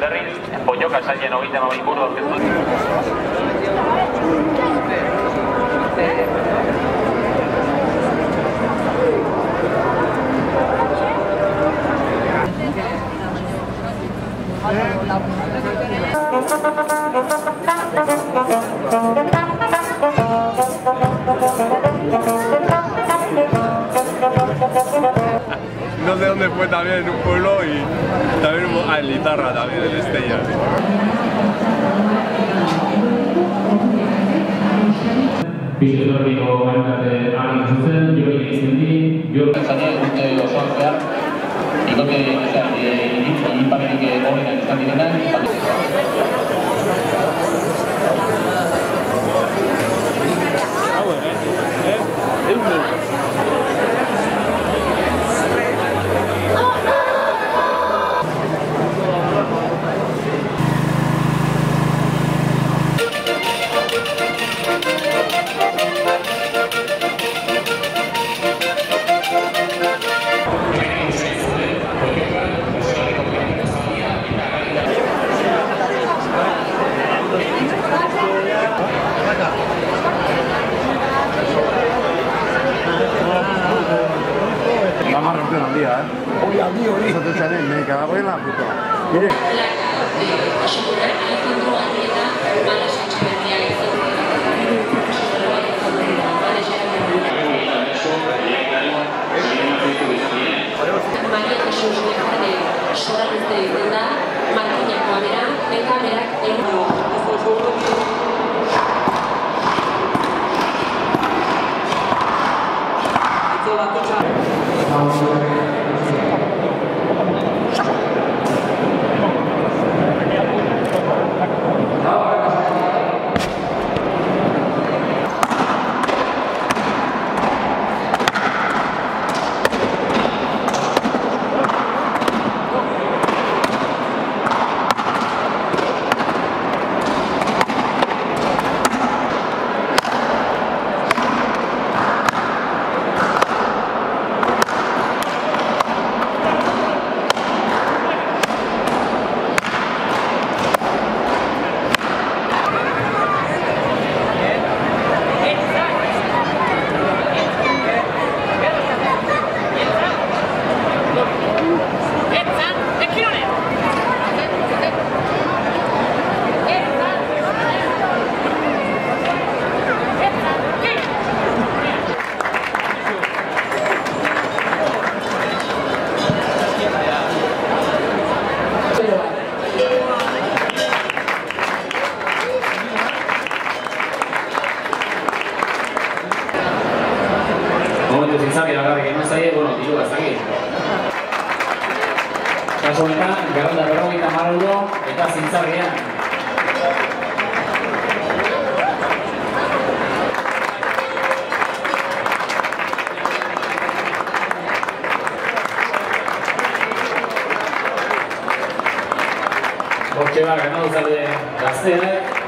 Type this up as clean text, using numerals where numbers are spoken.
berriz, Poioka saien 32 inguru aurkeztu. No sé dónde fue también, en un pueblo y también en Lizarra también, en Estella. Fisioterapiko gainate harin zuzen, joi egiten di, joi Zane urte osoan zehar, ikote iparenik horrenak izan direnak. Vamos a romper un día, ¿eh? Hoy al día, hoy. Eso te sale, me cago en la puta. Mire. Maria Jesus Gerrane sorarrezte egiten da, Martinakoa bera, eta berak zintzari lagarrik eman zaie, bueno, dirua ez dakit. Kasu honetan, 250 euro eta zintzarrian. Hortxe bat, ganadu zalde gazteak.